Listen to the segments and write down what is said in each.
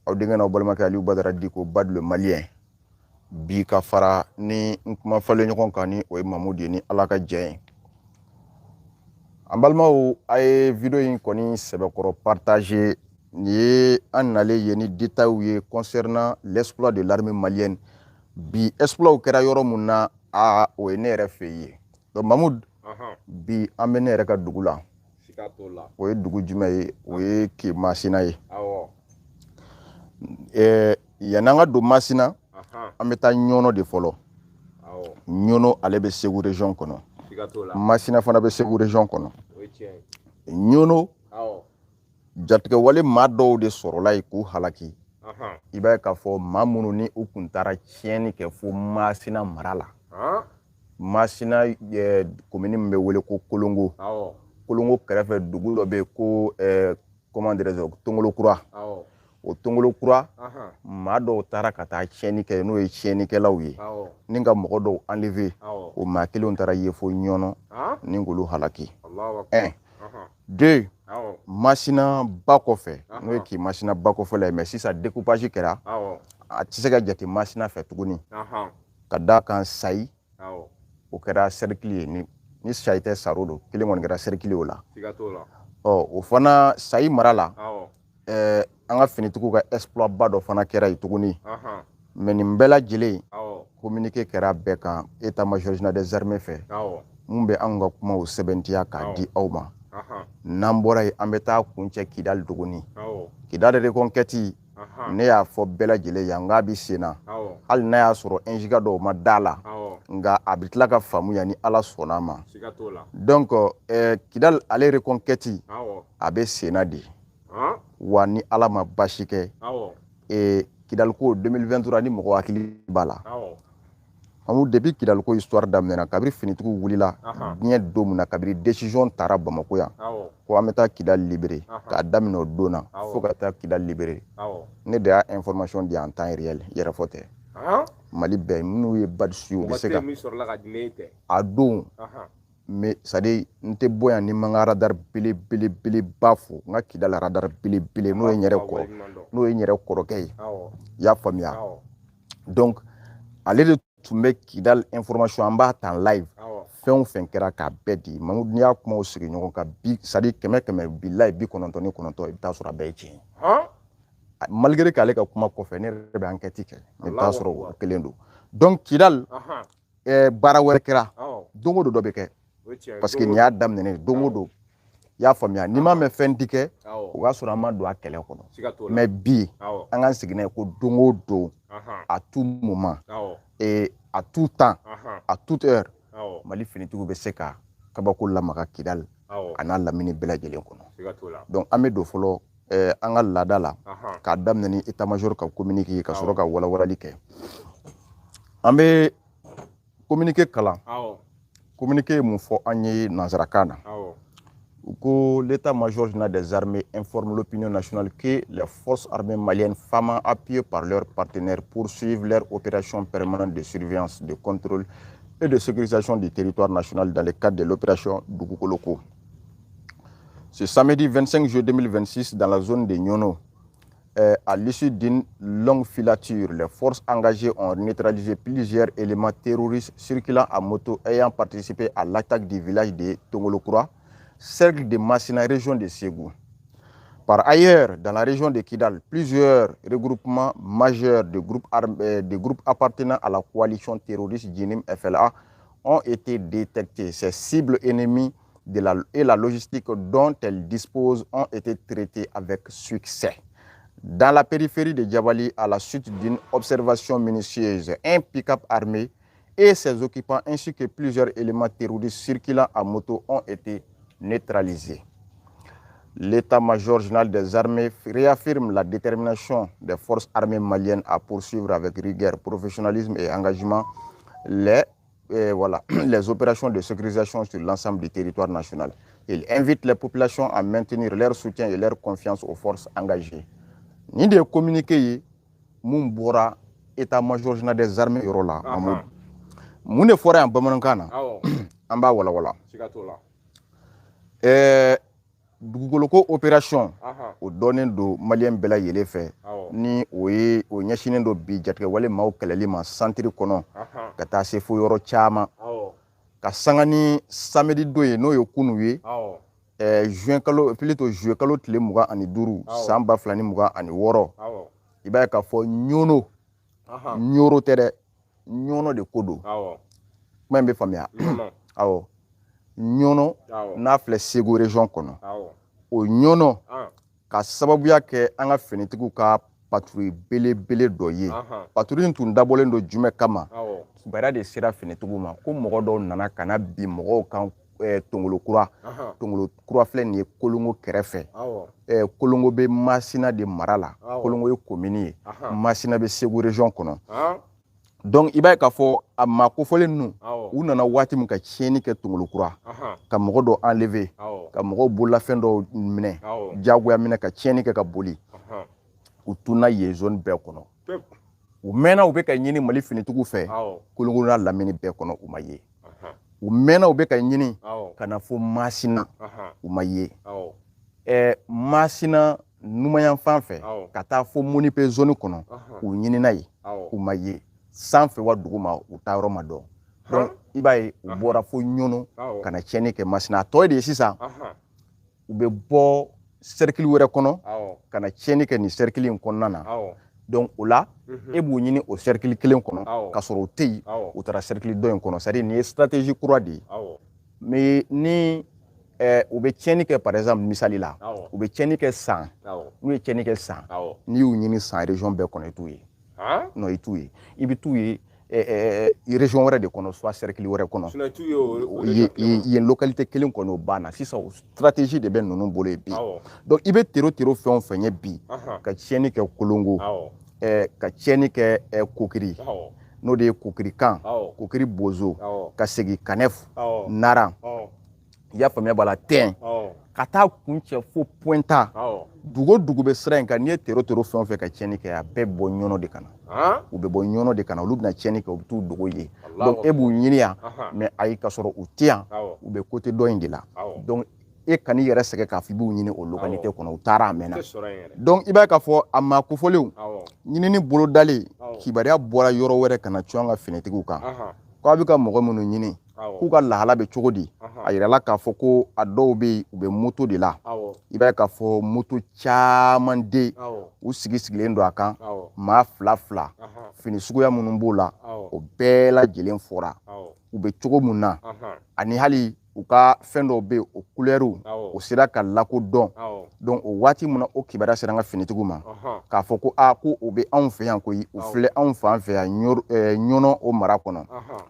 aw denkɛ n'aw balimakɛ Aliyu Badara Diko Bad le Malien bi ka fara ni kuma falen ɲɔgɔn kan ni o ye Mamudu ye ni Ala ka jɛ ye. An balimaw a ye video in kɔni sɛbɛkɔrɔ partager ni ye an nalen ye ni détails ye concernant l'exploit de l'armée malienne. Bi exploit kɛra yɔrɔ mun na o ye ne yɛrɛ fɛ ye. Donc Mamudu bi an bɛ ne yɛrɛ ka dugu la. O ye dugu jumɛn ye? O ye Masina ye. Yan'an ka don Masina an bɛ taa Ɲɔnɔ de fɔlɔ. Ɲɔnɔ ale bɛ Segu région kɔnɔ. Masina fana bɛ Segu région kɔnɔ. Ɲɔnɔ jatigɛwale maa dɔw de sɔrɔla yen k'u halaki. I b'a ye k'a fɔ maa minnu ni u kun taara tiɲɛni kɛ fo Masina mara la. Masina commune min bɛ wele ko Kolongo. Kolongo kɛrɛfɛ dugu dɔ bɛ yen ko comment dirais-je Tongolokura. O Tongolokura maa dɔw taara ka taa tiɲɛni kɛ n'o ye tiɲɛnikɛlaw ye. Ni ka mɔgɔ dɔw enlevé o maa kelenw taara ye fo Ɲɔnɔ ni k'olu halaki. 1 2 Masina ba kɔfɛ n'o ye k'i Masina ba kɔfɛ la ye mais sisan découpage kɛra a tɛ se ka jate Masina fɛ tuguni ka d'a kan Sayi o kɛra cercle ye ni Sayi tɛ Saro don kelen kɔni kɛra cercle o la. O fana Sayi mara la an ka finitigiw ka exploit ba dɔ fana kɛra yen tuguni mais nin bɛɛ lajɛlen communiqué kɛra bɛɛ kan état major général des armées fɛ mun bɛ anw ka kumaw sɛbɛntiya k'a di aw ma. N'an bɔra yen an bɛ taa kuncɛ Kidali tuguni. Kidali reconquête ne y'a fɔ bɛɛ lajɛlen ye n k'a bɛ sen na hali n'a y'a sɔrɔ NJK dɔw ma da la nka a bɛ tila ka faamuya ni Ala sɔnna a ma. Donc Kidali ale reconquête a bɛ sen na de wa ni Ala ma basi kɛ Kidali ko 2023 ni mɔgɔ hakili b'a la. Depuis Kidali ko histoire daminɛna kabiri finitigiw wulila diɲɛ don min na kabiri décision taara Bamako yan ko an bɛ taa Kidali libérer k'a daminɛ o don na fo ka taa Kidali libérer ne de y'a information di en temps réel yɛrɛ fɔ tɛ Mali bɛɛ minnu ye badisi u bɛ se ka a don mais c'est à dire n tɛ bɔ yan ni n ma n ka radar belebeleba fo n ka Kidali radar belebele n'o ye n yɛrɛ kɔrɔkɛ ye i y'a faamuya donc ale de tun bɛ Kidali information an b'a ta live fɛn o fɛn kɛra k'a bɛɛ di Mamudu n'i y'a kumaw sigi ɲɔgɔn kan bi c'est à dire 100 bilahi 99 i bɛ taa sɔrɔ a bɛɛ ye tiɲɛ ye malgré k'ale ka kuma kɔfɛ ne yɛrɛ bɛ enquête kɛ i bɛ taa sɔrɔ o kelen don donc Kidali baara wɛrɛ kɛra don o don dɔ bɛ kɛ parce que nin y'a daminɛ don o don i y'a faamuya n'i m'a mɛn fɛn ti kɛ o b'a sɔrɔ an ma don a kɛlɛ kɔnɔ mais bi an k'an sigi n'a ye ko don o don à tout moment et à tout temps à toute heure Mali finitigiw bɛ se ka kabako lamaga Kidali a n'a lamini bɛɛ lajɛlen kɔnɔ donc an bɛ don fɔlɔ an ka laada la k'a daminɛ ni état major ka communiqué ka sɔrɔ ka walawalali kɛ an bɛ communiqué kalan communiqué ye mun fɔ an ye nanzarakan na que l'état-major général des armées informe l'opinion nationale que les forces armées maliennes, femmes appuyées par leurs partenaires, poursuivent leur opération permanente de surveillance, de contrôle et de sécurisation du territoire national dans le cadre de l'opération Dugukoloko. Ce samedi 25 juillet 2026, dans la zone de Nyono, à l'issue d'une longue filature, les forces engagées ont neutralisé plusieurs éléments terroristes circulant à moto ayant participé à l'attaque du village de Tongolokura, cercle de Masina, région de Ségou. Par ailleurs, dans la région de Kidal, plusieurs regroupements majeurs de groupes appartenant à la coalition terroriste Djinim FLA ont été détectés. Ces cibles ennemies et la logistique dont elles disposent ont été traitées avec succès. Dans la périphérie de Djabali, à la suite d'une observation minutieuse, un pick-up armé et ses occupants ainsi que plusieurs éléments terroristes circulant à moto ont été neutralisés. L'état-major général des armées réaffirme la détermination des forces armées maliennes à poursuivre avec rigueur, professionnalisme et engagement les opérations de sécurisation sur l'ensemble du territoire national. Il invite les populations à maintenir leur soutien et leur confiance aux forces engagées. Ni de communiqué mun bɔra état-major général des armées yɔrɔ la Mamudu mun de fɔra yan bamanankan na an b'a walawala dugukolo ko opération o dɔnnen don malien bɛɛ lajɛlen fɛ ni o ɲɛsinen don bi jatigɛ wale maaw kɛlɛli ma centre kɔnɔ ka taa se fo yɔrɔ caman ka sanga ni samedi don ye n'o ye kunu ye juin kalo plutôt juillet kalo tile 25 san 2026 i b'a ye k'a fɔ ɲoro tɛ dɛ ɲɔnɔ de ko don kuma in bɛ faamuya awɔ ɲɔnɔ n'a filɛ Segu région kɔnɔ o ɲɔnɔ ka sababuya kɛ an ka finitigiw ka patrouille belebele dɔ ye patrouille tun dabɔlen don jumɛn kama kibaruya de sera finitigiw ma ko mɔgɔ dɔw nana ka na bi mɔgɔw kan Tongolo kura filɛ nin ye Kolongo kɛrɛfɛ Kolongo bɛ Masina de mara la Kolongo ye commune ye Masina bɛ Segu région kɔnɔ donc i b'a ye k'a fɔ a ma kofɔlen ninnu u nana waati min ka tiɲɛni kɛ Tongolo kura ka mɔgɔ dɔ enlever ka mɔgɔw bololafɛn dɔw minɛ jagoya minɛ ka tiɲɛni kɛ ka boli u tunna yen zone bɛɛ kɔnɔ u mɛnna u bɛ ka ɲini Mali finitigiw fɛ Kolongo n'a lamini bɛɛ kɔnɔ u ma ye u mɛnna u bɛ ka ɲini ka na fo Masina u ma ye Masina numayan fan fɛ ka taa fo Monipe zone kɔnɔ u ɲinina ye u ma ye sanfɛ wa duguma u taa yɔrɔ ma dɔn donc i b'a ye u bɔra fo ɲɔnɔ ka na tiɲɛni kɛ Masina a tɔ ye de ye sisan u bɛ bɔ cercle wɛrɛ kɔnɔ ka na tiɲɛni kɛ nin cercle in kɔnɔna na donc o la e b'u ɲini o cercle kelen kɔnɔ ka sɔrɔ u tɛ yen u taara cercle dɔ in kɔnɔ c'est à dire nin ye stratégie kura de ye mais ni u bɛ tiɲɛni kɛ par exemple misali la u bɛ tiɲɛni kɛ San n'u ye tiɲɛni kɛ San n'i y'u ɲini San région bɛɛ kɔnɔ i t'u ye non i t'u ye i bɛ t'u ye région wɛrɛ de kɔnɔ soit cercle wɛrɛ kɔnɔ yen localité kelen kɔnɔ o banna sisan o stratégie de bɛ ninnu bolo yen bi donc i bɛ tero fɛn o fɛn ye bi ka tiɲɛni kɛ Kolongo ka tiɲɛni kɛ Kokiri n'o de ye Kokirikan Kokiri Bozo ka segin Kanef Naran i y'a faamuya b'a la Tɛn ka taa kuncɛ fo Pointa dugu o dugu bɛ sira in kan n'i ye tero fɛn o fɛn ka tiɲɛni kɛ a bɛɛ bɔ ɲɔnɔ de ka na u bɛ bɔ ɲɔnɔ de ka na olu bɛna tiɲɛni kɛ u bɛ t'u dogo ye donc e b'u ɲini yan mais ayi ka sɔrɔ u tɛ yan u bɛ côté dɔ in de la donc e kan'i yɛrɛ sɛgɛn k'a fɔ i b'u ɲini o localité kɔnɔ u taara a mɛnna donc i b'a ye k'a fɔ a ma kofɔlenw ɲinini bolo dalen kibaruya bɔra yɔrɔ wɛrɛ ka na cun an ka finitigiw kan ko a bɛ ka mɔgɔ minnu ɲini k'u ka lahala bɛ cogo di a yirala k'a fɔ ko a dɔw bɛ yen u bɛ moto de la i b'a ye k'a fɔ moto caman de u sigilen don a kan maa fila fini suguya minnu b'o la o bɛɛ lajɛlen fɔra u bɛ cogo min na ani hali u ka fɛn dɔw bɛ yen o couleurs o sera ka lakodɔn donc o waati min na o kibaruya sera an ka finitigiw ma k'a fɔ ko ko o bɛ anw fɛ yan koyi u filɛ anw fan fɛ yan ɲɔnɔ o mara kɔnɔ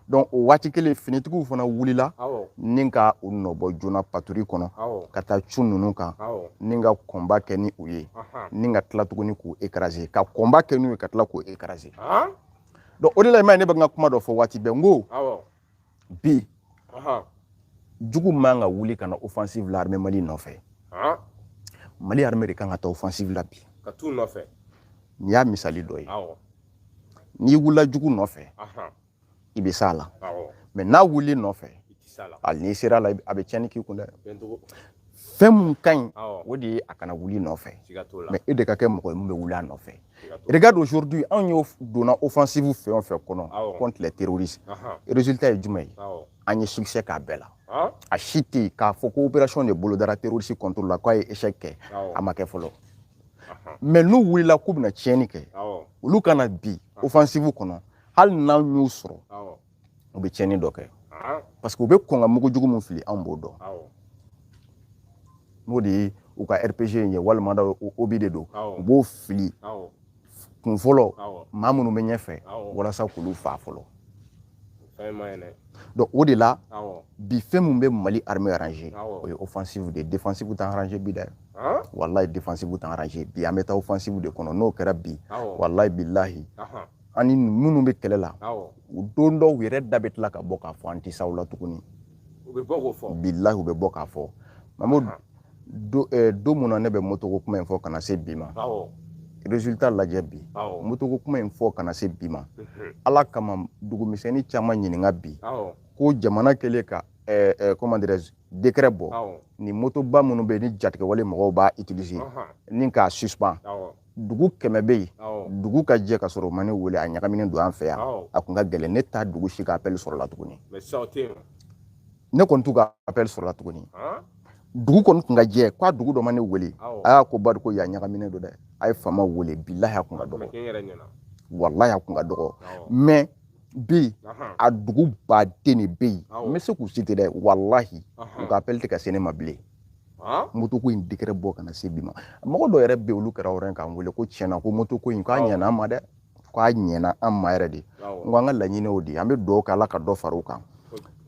donc o waati kelen finitigiw fana wulila ni ka u nɔbɔ joona patrouille kɔnɔ ka taa cun ninnu kan ni ka combat kɛ ni u ye ni ka tila tuguni k'u écraser ka combat kɛ n'u ye ka tila k'u écraser donc o de la i m'a ye ne bɛ n ka kuma dɔ fɔ waati bɛɛ n ko bi jugu man ka wuli ka na offensive la armée Mali nɔfɛ Mali armée de kan ka taa offensive la bi ka t'u nɔfɛ n'i y'a misali dɔ ye n'i wulila jugu nɔfɛ i bɛ s'a la mais n'a wuli nɔfɛ hali n'i sera la a bɛ tiɲɛni k'i kun dɛ fɛn mun ka ɲi o de ye a kana wuli nɔfɛ mais e de ka kɛ mɔgɔ ye mun bɛ wuli a nɔfɛ regarde aujourd'hui anw y'o donna offensive fɛn o fɛn kɔnɔ contre les terroristes résultat ye jumɛn ye an ye succès k'a bɛɛ la a si tɛ yen k'a fɔ ko opération de bolodara terroriste contre la k'a ye échec kɛ a ma kɛ fɔlɔ mais n'u wulila k'u bɛna tiɲɛni kɛ olu kana bi offensive kɔnɔ hali n'an y'u sɔrɔ u bɛ tiɲɛni dɔ kɛ parce que u bɛ kɔn ka mugujugu min fili anw b'o dɔn n'o de ye u ka RPG in ye walima obi de don u b'o fili kun fɔlɔ maa minnu bɛ ɲɛfɛ walasa k'olu faa fɔlɔ donc o de la bi fɛn min bɛ Mali armée arranger o ye offensive de défensive t'an arranger bi dɛ wallahi défensive t'an arranger bi an bɛ taa offensive de kɔnɔ n'o kɛra bi wallahi billahi ani minnu bɛ kɛlɛ la u don dɔw yɛrɛ da bɛ tila ka bɔ k'a fɔ an tɛ s'aw la tuguni u bɛ bɔ k'o fɔ billahi u bɛ bɔ k'a fɔ Mamadou don mun na ne bɛ moto ko kuma in fɔ kana se bi ma résultat lajɛ bi moto ko kuma in fɔ kana se bi ma ala kama dugumisɛnnin caman ɲininka bi ko jamana kɛlen ka comment dirais-je décret bɔ ni motoba minnu bɛ ni jatigɛwale mɔgɔw b'a utiliser ni k'a suspend dugu 100 bɛ yen dugu ka jɛ ka sɔrɔ o ma ne wele a ɲagaminen don an fɛ yan a kun ka gɛlɛn ne ta dugu si ka appel sɔrɔla tuguni ne kɔni t'u ka appel sɔrɔla tuguni dugu kɔni kun ka jɛ k'a dugu dɔ ma ne wele a y'a ko bari ko ya ɲagaminen don dɛ a ye faama wele bilahi a kun ka dɔgɔ wallahi a kun ka dɔgɔ mais bi a dugu baden de bɛ yen n bɛ se k'u citer dɛ wallahi u ka appel tɛ ka se ne ma bilen moto ko in décret bɔ kana se bi ma mɔgɔ dɔ yɛrɛ bɛ olu kɛra yɔrɔ in k'an wele ko tiɲɛna ko moto ko in k'a ɲɛna an ma dɛ k'a ɲɛna an ma yɛrɛ de n ko an ka laɲini o de an bɛ dugawu kɛ Ala ka dɔ fara o kan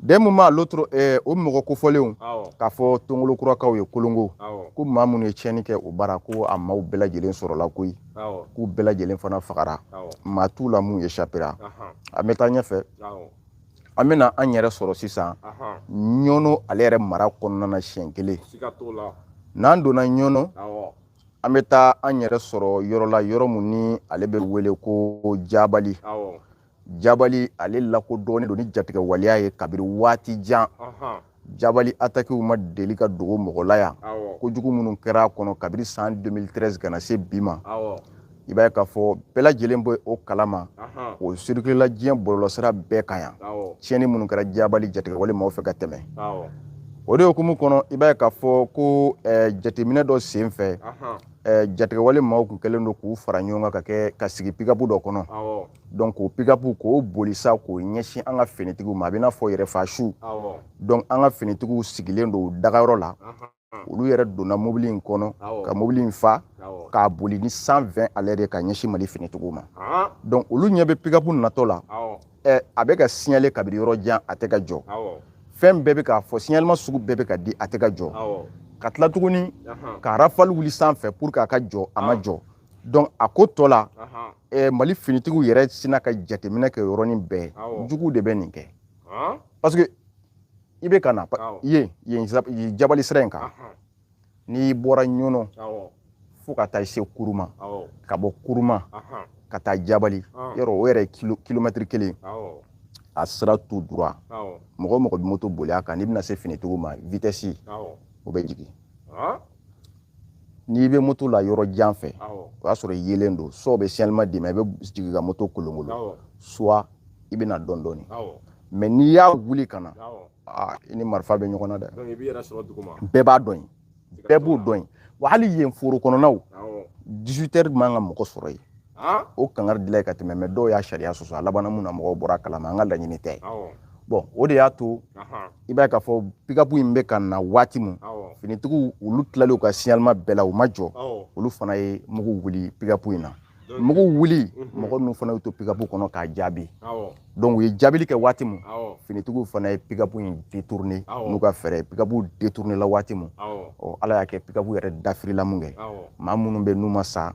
d'un moment à l'autre o mɔgɔ kofɔlenw k'a fɔ tongolokurakaw ye kolongo ko maa minnu ye tiɲɛni kɛ o baara ko a maaw bɛɛ lajɛlen sɔrɔla koyi k'u bɛɛ lajɛlen fana fagara maa t'u la mun échappera an bɛ taa ɲɛfɛ an bɛna an yɛrɛ sɔrɔ sisan ɲɔnɔ ale yɛrɛ mara kɔnɔna na siɲɛ kelen n'an donna ɲɔnɔ an bɛ taa an yɛrɛ sɔrɔ yɔrɔ la yɔrɔ mun ni ale bɛ wele ko Jabali Jabali ale lakodɔnnen don ni jatigɛwaleya ye kabiri waati jan Jabali attaquew ma deli ka dogo mɔgɔ la yan kojugu minnu kɛra a kɔnɔ kabiri san 2013 kana se bi ma i b'a ye k'a fɔ bɛɛ lajɛlen bɛ o kalama o circulera diɲɛ bɔlɔlɔsira bɛɛ kan yan tiɲɛni minnu kɛra Jabali jatigɛwale maaw fɛ ka tɛmɛ o de hukumu kɔnɔ i b'a ye k'a fɔ ko jateminɛ dɔ sen fɛ jatigɛwale maaw kun kɛlen don k'u fara ɲɔgɔn kan ka sigi pick-up dɔ kɔnɔ donc o pick-up k'o boli sa k'o ɲɛsin an ka finitigiw ma a bɛ n'a fɔ yɛrɛfaa su donc an ka finitigiw sigilen don dagayɔrɔ la olu yɛrɛ donna mobili in kɔnɔ ka mobili in fa k'a boli ni 120 à l'heure de ka ɲɛsin Mali finitigiw ma donc olu ɲɛ bɛ pick-up natɔ la a bɛ ka signaler kabiri yɔrɔ jan a tɛ ka jɔ fɛn bɛɛ bɛ k'a fɔ signalement sugu bɛɛ bɛ ka di a tɛ ka jɔ ka tila tuguni ka rafale wuli sanfɛ pour que a ka jɔ a ma jɔ donc a ko tɔ la Mali finitigiw yɛrɛ sina ka jateminɛ kɛ yɔrɔnin bɛɛ juguw de bɛ nin kɛ parce que i bɛ ka na yen Jabali sira in kan n'i bɔra ɲɔnɔ fo ka taa se Kuruma ka bɔ Kuruma ka taa Jabali yɔrɔ o yɛrɛ kilomètre 1 a sira tout droit mɔgɔ o mɔgɔ bɛ moto boli a kan n'i bɛna se finitigiw ma vitesse o bɛ jigin n'i bɛ moto la yɔrɔ jan fɛ o y'a sɔrɔ i yelen don soit o bɛ signalement d'i ma i bɛ jigin ka moto kolongolo soit i bɛ na dɔɔni dɔɔni mais n'i y'a wuli ka na i ni marifa bɛ ɲɔgɔn na dɛ bɛɛ b'a dɔn yen bɛɛ b'o dɔn yen wa hali yen foro kɔnɔnaw 18 heures man ka mɔgɔ sɔrɔ yen o kangari dilan ka tɛmɛ mais dɔw y'a sariya sɔsɔ a labanna mun na mɔgɔw bɔra kalama an ka laɲini tɛ bon o de y'a to i b'a ye k'a fɔ pick-up in bɛ ka na waati min finitigiw olu tilalen u ka signalement bɛɛ la u ma jɔ olu fana ye mugu wuli pick-up in na mugu wuli mɔgɔ ninnu fana y'u to pick-up kɔnɔ k'a jaabi donc u ye jaabili kɛ waati min finitigiw fana ye pick-up in détourné n'u ka fɛɛrɛ pick-up détourné la waati min Ala y'a kɛ pick-up yɛrɛ dafirila mun kɛ maa minnu bɛ n'u ma sa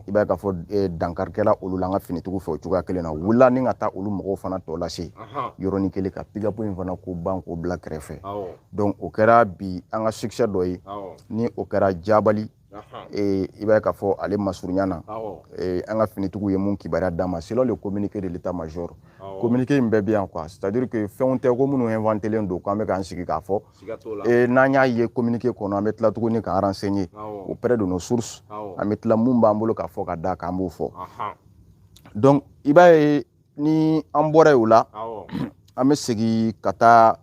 i b'a ye k'a fɔ dankarikɛla olu la an ka finitigiw fɛ o cogoya kelen na wulila ni ka taa olu mɔgɔw fana tɔ lase yɔrɔnin kelen ka pick-up in fana ko ban k'o bila kɛrɛfɛ donc o kɛra bi an ka succès dɔ ye ni o kɛra Jabali i b'a ye k'a fɔ ale masurunya na an ka finitigiw ye mun kibaruya d'an ma selon le communiqué de l'état-major communiqué in bɛɛ bɛ yan quoi c'est à dire que fɛnw tɛ ko minnu inventelen don k'an bɛ k'an sigi k'a fɔ n'an y'a ye communiqué kɔnɔ an bɛ tila tuguni k'an renseigner auprès de nos sources an bɛ tila mun b'an bolo k'a fɔ ka da k'an b'o fɔ donc i b'a ye ni an bɔra yen o la an bɛ segin ka taa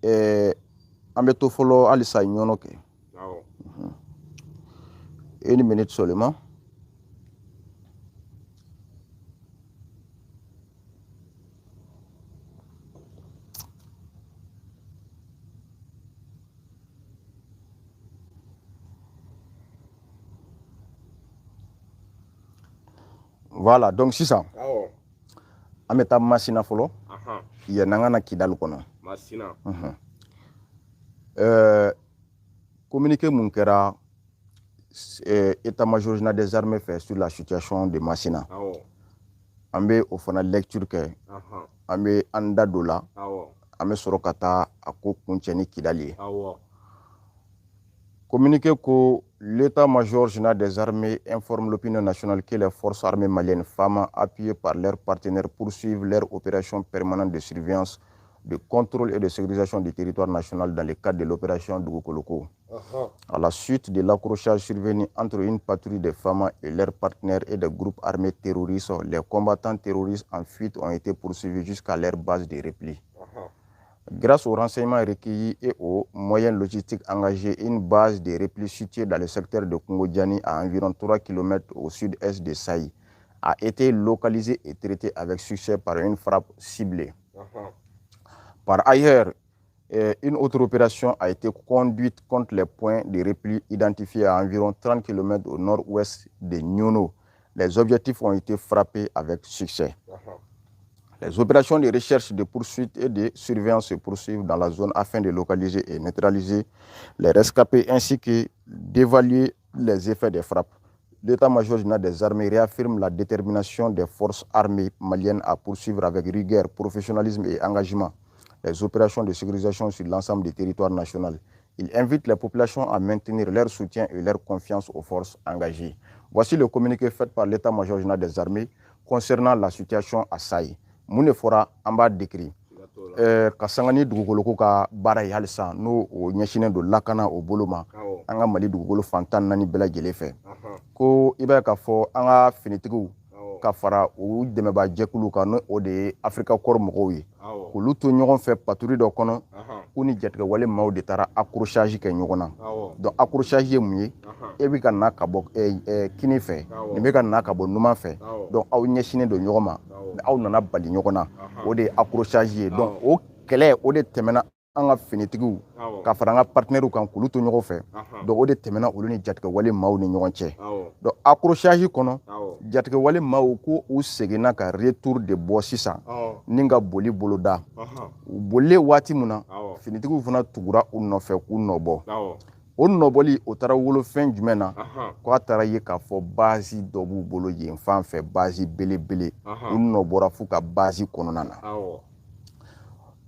an bɛ to fɔlɔ halisa ɲɔnɔ kɛ une minute seulement. Voilà, donc c'est ça. An bɛ taa Masina fɔlɔ yan'an ka na Kidali kɔnɔ. Masina. Communiqué mun kɛra état-major général des armées fait sur la situation de Masina an bɛ o fana lecture kɛ an bɛ an da don la an bɛ sɔrɔ ka taa a ko kuncɛ ni Kidali ye communiqué ko l'état-major général des armées informe l'opinion nationale que les forces armées maliennes, femmes appuyées par leurs partenaires poursuivent leur opération permanente de surveillance de contrôle et de sécurisation du territoire national dans le cadre de l'opération Dugukoloko. À la suite de l'accrochage survenu entre une patrouille de femmes et leurs partenaires et des groupes armés terroristes, les combattants terroristes en fuite ont été poursuivis jusqu'à leur base de repli. Grâce aux renseignements recueillis et aux moyens logistiques engagés, une base de repli située dans le secteur de Kongo-Diani à environ 3 km au sud-est de Saï a été localisée et traitée avec succès par une frappe ciblée. Par ailleurs, une autre opération a été conduite contre les points de repli identifiés à environ 30 km au nord-ouest de Nyono. Les objectifs ont été frappés avec succès. Les opérations de recherche, de poursuite et de surveillance se poursuivent dans la zone afin de localiser et neutraliser les rescapés ainsi que d'évaluer les effets des frappes. L'état-major général des armées réaffirme la détermination des forces armées maliennes à poursuivre avec rigueur, professionnalisme et engagement les opérations de sécurisation sur l'ensemble du territoire national. Il invite les populations à maintenir leur soutien et leur confiance aux forces engagées. Voici le communiqué fait par l'état-major général des armées concernant la situation à Saï. Mun de fɔra an b'a décrit ka sanga ni dugukolo ka baara ye halisa n'o ɲɛsinnen don lakana o bolo ma an ka Mali dugukolo fantan naani bɛɛ lajɛlen fɛ ko i b'a ye k'a fɔ an ka finitigiw ka fara u dɛmɛbaa jɛkulu kan n'o de ye Afrika Corps mɔgɔw ye k'olu to ɲɔgɔn fɛ patrouille dɔ kɔnɔ k'u ni jatigɛ wale maaw de taara accrochage kɛ ɲɔgɔn na donc accrochage ye mun ye e bɛ ka na ka bɔ kini fɛ nin bɛ ka na ka bɔ numan fɛ donc aw ɲɛsinnen don ɲɔgɔn ma aw nana bali ɲɔgɔn na o de ye accrochage ye donc o kɛlɛ o de tɛmɛna an ka finitigiw ka fara an ka partenaires kan k'olu to ɲɔgɔn fɛ donc o de tɛmɛna olu ni jatigɛ wale maaw ni ɲɔgɔn cɛ donc accrochage kɔnɔ jatigɛ wale maaw ko u seginna ka retour de bɔ sisan ni ka boli boloda u bolilen waati min na finitigiw fana tugura u nɔfɛ k'u nɔbɔ o nɔbɔli o taara wolo fɛn jumɛn na k'a taara ye k'a fɔ base dɔ b'u bolo yen fan fɛ base belebele u nɔbɔra f'u ka base kɔnɔna na o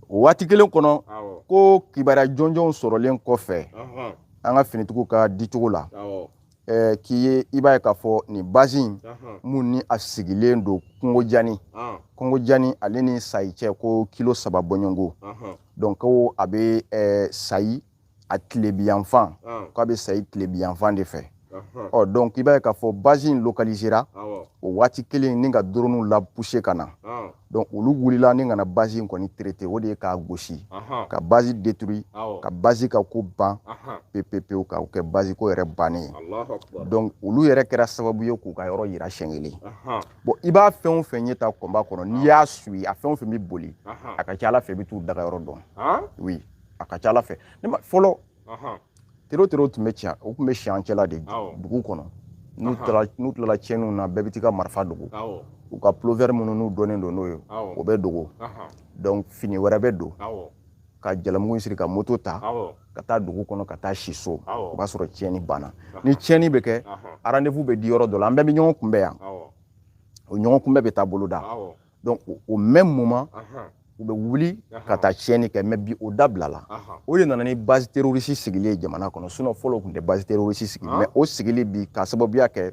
waati kelen kɔnɔ ko kibaruya jɔnjɔnw sɔrɔlen kɔfɛ an ka finitigiw ka dicogo la k'i ye i b'a ye k'a fɔ nin base in mun ni a sigilen don Kongo-Diani ale ni Sayi cɛ ko kilo 3 bɔɲɔngo donc ko a bɛ Sayi a tilebiyanfan k'a bɛ Sayi tilebiyanfan de fɛ donc i b'a ye k'a fɔ base in localisera o waati kelen ni ka drone la pousser ka na donc olu wulila ni ka na base in kɔni traiter o de ye k'a gosi ka base détruit ka base ka ko ban pepepewu ka kɛ base ko yɛrɛ bannen donc olu yɛrɛ kɛra sababu ye k'u ka yɔrɔ yira siɲɛ kelen bon i b'a fɛn o fɛn ye ta combat kɔnɔ n'i y'a suit a fɛn o fɛn bɛ boli a ka ca Ala fɛ i bɛ t'u daga yɔrɔ dɔn oui a ka ca Ala fɛ ne ma fɔlɔ tero tun bɛ tiɲɛ o tun bɛ siɲɛ cɛla de dugu kɔnɔ n'u tilala tiɲɛniw na bɛɛ bɛ t'i ka marifa dogo u ka pullover minnu n'u dɔnnen don n'o ye o bɛ dogo donc fini wɛrɛ bɛ don ka jalamugu siri ka moto ta ka taa dugu kɔnɔ ka taa si so o b'a sɔrɔ tiɲɛni banna ni tiɲɛni bɛ kɛ rendez-vous bɛ di yɔrɔ dɔ la an bɛɛ bɛ ɲɔgɔn kunbɛn yan o ɲɔgɔn kunbɛn bɛ taa boloda donc au même moment u bɛ wuli ka taa tiɲɛni kɛ mais bi o dabilala o de nana ni base terroriste sigilen ye jamana kɔnɔ sinon fɔlɔ o tun tɛ base terroriste sigi mais o sigili bi ka sababuya kɛ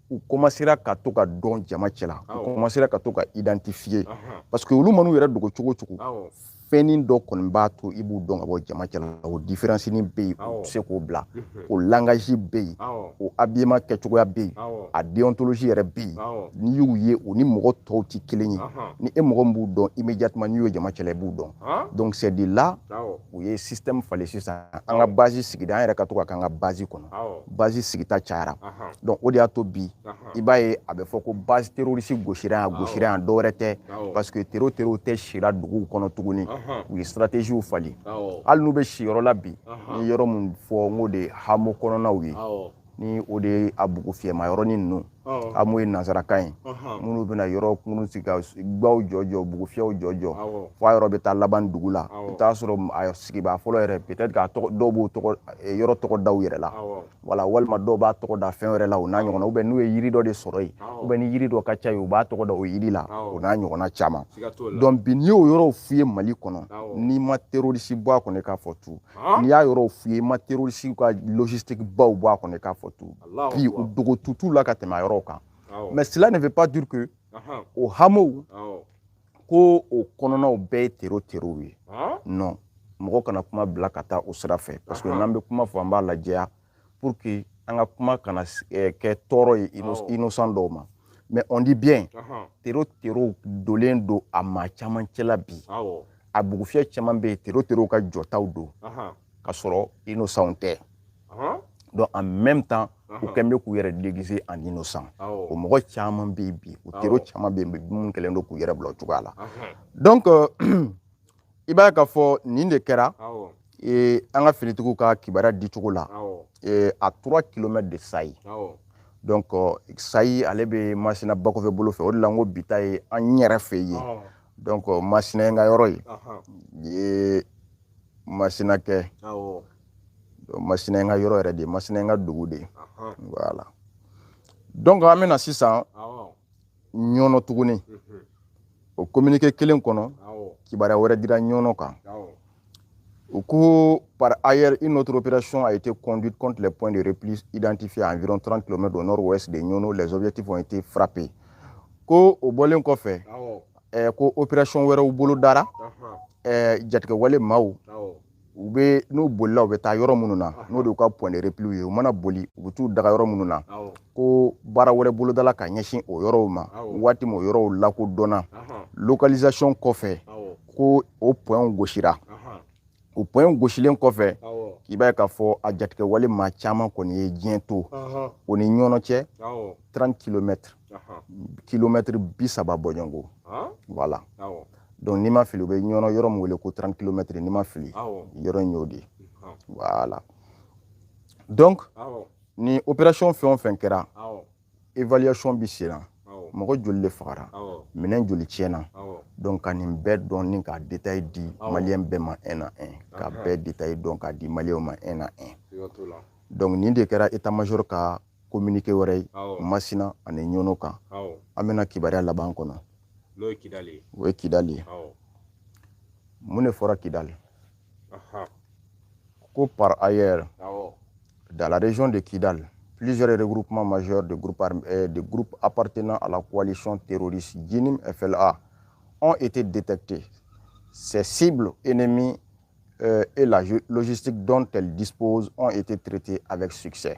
u commencera ka to ka dɔn jama cɛla u commencera ka to ka identifier parce que olu man'u yɛrɛ dogo cogo cogo fɛnnin dɔ kɔni b'a to i b'u dɔn ka bɔ jama cɛla o différence nin bɛ yen u tɛ se k'o bila o langage bɛ yen o habillement kɛcogoya bɛ yen a déontologie yɛrɛ bɛ yen n'i y'u ye o ni mɔgɔ tɔw tɛ kelen ye ni e mɔgɔ min b'u dɔn immédiatement n'i y'o jama cɛla i b'u dɔn donc c'est de là u ye système falen sisan an ka base sigida an yɛrɛ ka to ka k'an ka base kɔnɔ base sigita cayara donc o de y'a to bi i b'a ye a bɛ fɔ ko base terroriste gosira yan dɔwɛrɛ tɛ parce que terror tɛ sira duguw kɔnɔ tuguni u ye stratégie fali hali n'u bɛ si yɔrɔ la bi ni yɔrɔ mun fɔ n ko de hamo kɔnɔnaw ye ni o de ye a bugu fiyɛma yɔrɔnin ninnu hamo ye nansarakan ye minnu bɛna yɔrɔ minnu sigi ka gbaw jɔjɔ bugufiyɛw jɔjɔ fo a yɔrɔ bɛ taa laban dugu la i bɛ taa sɔrɔ a sigibaa fɔlɔ yɛrɛ peut-être que dɔw b'o yɔrɔ tɔgɔ da u yɛrɛ la wala walima dɔw b'a tɔgɔ da fɛn wɛrɛ la o n'a ɲɔgɔnna ou bien n'u ye yiri dɔ de sɔrɔ yen ou bien ni yiri dɔ ka ca yen u b'a tɔgɔ da o yiri la o n'a ɲɔgɔnna caman donc bi n'i y'o yɔrɔw f'i ye Mali kɔnɔ n'i ma terroriste bɔ a kɔnɔ k'a fɔ tu n'i y'a yɔrɔw f'i ye i ma terroriste ka logistique baw bɔ a kɔnɔ k'a fɔ tu puis u dogo tutu la ka tɛmɛ a yɔrɔw kan mais cela ne veut pas dire que o hameau ko o kɔnɔnaw bɛɛ tero ye non mɔgɔ kana kuma bila ka taa o sira fɛ parce que n'an bɛ kuma fɔ an b'a lajɛya pour que an ka kuma kana kɛ tɔɔrɔ ye innocent dɔw ma mais on dit bien tero dolen do a maa caman cɛla bi a bugufiyɛ caman bɛ yen tero ka jɔtaw don ka sɔrɔ innocent tɛ donc en même temps u kɛn bɛ k'u yɛrɛ déguiser en innocent o mɔgɔ caman bɛ yen bi o tero caman bɛ yen minnu kɛlen don k'u yɛrɛ bila o cogoya la donc i b'a ye k'a fɔ nin de kɛra an ka finitigiw ka kibaruya dicogo la à 3 km de Sayi donc Sayi ale bɛ Masina Bakɔfɛ bolo fɛ o de la n ko bi ta ye an yɛrɛ fɛ yen donc Masina ye n ka yɔrɔ ye Masina kɛ Masina ye n ka yɔrɔ yɛrɛ de Masina ye n ka dugu de voilà donc an bɛna sisan Ɲɔnɔ tuguni o communiqué kelen kɔnɔ kibaruya wɛrɛ dira Ɲɔnɔ kan u ko par ailleurs une autre opération a été conduite contre les points de repli identifiés à environ 30 km au nord-ouest de Ɲɔnɔ. Les objectifs ont été frappés ko o bɔlen kɔfɛ ko opération wɛrɛw bolo dara jatigɛ wale maaw u bɛ n'u bolila u bɛ taa yɔrɔ minnu na n'o de y'u ka point de repli ye u mana boli u bɛ t'u daga yɔrɔ minnu na ko baara wɛrɛ bolodala ka ɲɛsin o yɔrɔw ma waati min o yɔrɔw lakodɔnna localisation kɔfɛ ko o point gosira o point gosilen kɔfɛ k'i b'a ye k'a fɔ a jatigɛ wale maa caman kɔni ye diɲɛ to o ni Ɲɔnɔ cɛ 30 km kilomètre 30 bɔɲɔngo voilà donc n'i ma fili u bɛ Ɲɔnɔ yɔrɔ min wele ko 30 km n'i ma fili yɔrɔ in y'o de voilà donc ni opération fɛn o fɛn kɛra évaluation bi sen na mɔgɔ joli de fagara minɛn joli tiɲɛna donc ka nin bɛɛ dɔn ni ka détail di malien bɛɛ ma un à un ka bɛɛ détail dɔn k'a di malien ma un à un donc nin de kɛra état major ka communiqué wɛrɛ ye Masina ani Ɲɔnɔ kan an bɛna kibaruya laban kɔnɔ o ye Kidali ye mun de fɔra Kidali ko par ailleurs dans la région de Kidal plusieurs regroupements majeurs de groupes appartenant à la coalition terroriste Jinim FLA ont été détectés. Ces cibles ennemies et la logistique dont elles disposent ont été traitées avec succès.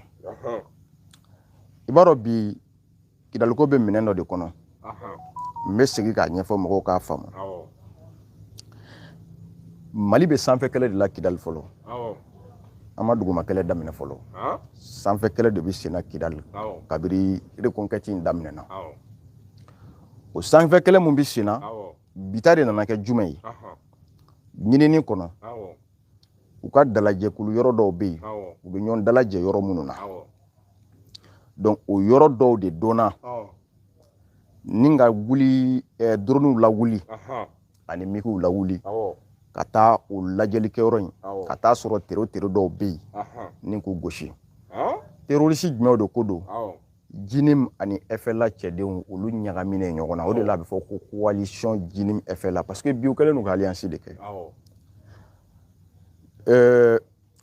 I b'a dɔn bi Kidaliko bɛ minɛn dɔ de kɔnɔ n bɛ segin k'a ɲɛfɔ mɔgɔw k'a faamu Mali bɛ sanfɛ kɛlɛ de la Kidali fɔlɔ an ma duguma kɛlɛ daminɛ fɔlɔ sanfɛ kɛlɛ de bɛ senna Kidali kabiri reconquête in daminɛna o sanfɛ kɛlɛ mun bɛ senna bita de nana kɛ jumɛn ye ɲinini kɔnɔ u ka dalajɛkulu yɔrɔ dɔw bɛ yen u bɛ ɲɔgɔn dalajɛ yɔrɔ minnu na donc o yɔrɔ dɔw de donna ni ka wuli droniw lawuli ani migiw lawuli ka taa o lajɛlikɛ yɔrɔ in ka taa sɔrɔ tero dɔw bɛ yen ni k'u gosi terroriste jumɛnw de ko don Jinim ani FLA cɛdenw olu ɲagaminen ɲɔgɔn na o de la a bɛ fɔ ko coalition Jinim FLA parce que bi u kɛlen don ka alliance de kɛ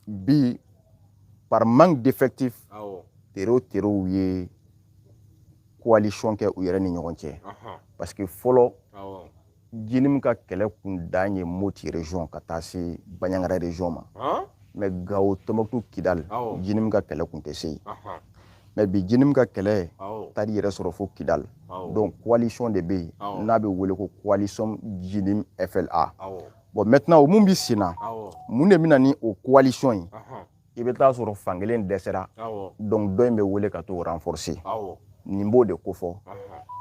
bi par manque d'effectifs terow ye coalition kɛ u yɛrɛ ni ɲɔgɔn cɛ parce que fɔlɔ Jinim ka kɛlɛ kun dan ye Moti région ka taa se Baɲangara région ma mais Gao Tombouctou Kidal Jinim ka kɛlɛ kun tɛ se yen mais bi Jinim ka kɛlɛ taari yɛrɛ sɔrɔ fo Kidal donc coalition de bɛ yen n'a bɛ wele ko coalition Jinim FLA bon maintenant o mun bi sen na mun de bɛna ni o coalition in i bɛ taa sɔrɔ fankelen dɛsɛra donc dɔ in bɛ wele ka t'o renforcer nin b'o de kofɔ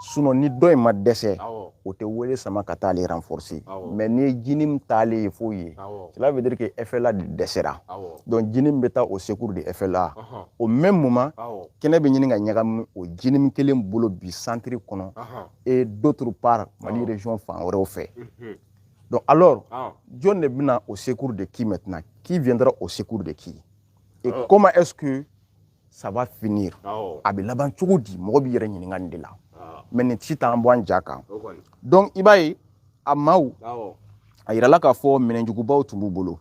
sinon ni dɔ in ma dɛsɛ o tɛ wele sama ka taa ale renforcer mais ni ye Jinim taalen ye fo ye cela veut dire que FLA de dɛsɛra donc Jinim bɛ taa au secours de FLA au même moment kɛnɛ bɛ ɲini ka ɲagami o Jinim kelen bolo bi centre kɔnɔ et d'autre part Mali région fan wɛrɛw fɛ donc alors jɔn de bɛna au secours de qui maintenant qui viendra au secours de qui et comment est-ce que ça va finir a bɛ laban cogo di mɔgɔ b'i yɛrɛ ɲininka nin de la mais nin si t'an bɔ an ja kan donc i b'a ye a maaw a yirala k'a fɔ minɛnjugubaw tun b'u bolo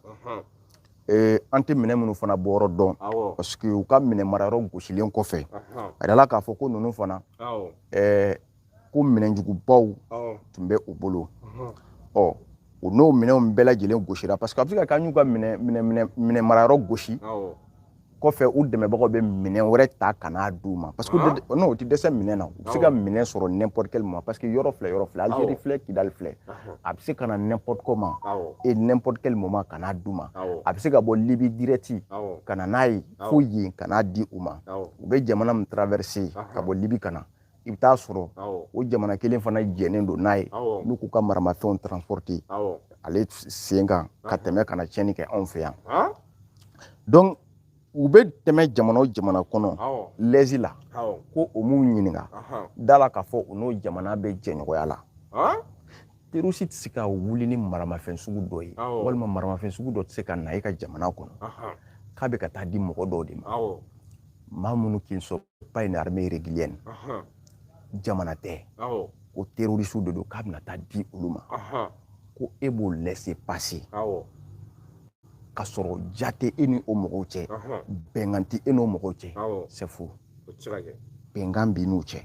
an tɛ minɛn minnu fana bɔyɔrɔ dɔn parce que u ka minɛn marayɔrɔ gosilen kɔfɛ a yirala k'a fɔ ko ninnu fana ko minɛnjugubaw tun bɛ u bolo o n'o minɛnw bɛɛ lajɛlen gosira parce que a bɛ se ka kɛ an y'u ka minɛ marayɔrɔ gosi kɔfɛ u dɛmɛbagaw bɛ minɛn wɛrɛ ta ka n'a d'u ma parce que non o tɛ dɛsɛ minɛn na u bɛ se ka minɛn sɔrɔ n'importe quel moment parce que yɔrɔ filɛ Algérie filɛ Kidali filɛ a bɛ se ka na n'importe comment et n'importe quel moment ka n'a d'u ma a bɛ se ka bɔ Libi direct ka na n'a ye fo yen ka n'a di u ma u bɛ jamana min traverser ka bɔ Libi ka na i bɛ taa sɔrɔ o jamana kelen fana jɛnnen don n'a ye n'u k'u ka maramafɛnw transporter ale sen kan ka tɛmɛ ka na tiɲɛni kɛ anw fɛ yan donc u bɛ tɛmɛ jamana o jamana kɔnɔ lɛzi la ko o m'u ɲininka da la k'a fɔ u n'o jamana bɛ jɛɲɔgɔnya la terroriste tɛ se ka wuli ni maramafɛn sugu dɔ ye walima maramafɛn sugu dɔ tɛ se ka na e ka jamana kɔnɔ k'a bɛ ka taa di mɔgɔ dɔw de ma maa minnu qui ne sont pas une armée régulière jamana tɛ ko terroriste de don k'a bɛna taa di olu ma ko e b'o laisser passer ka sɔrɔ ja tɛ e ni o mɔgɔw cɛ bɛnkan tɛ e n'o mɔgɔw cɛ c'est faux bɛnkan b'i n'u cɛ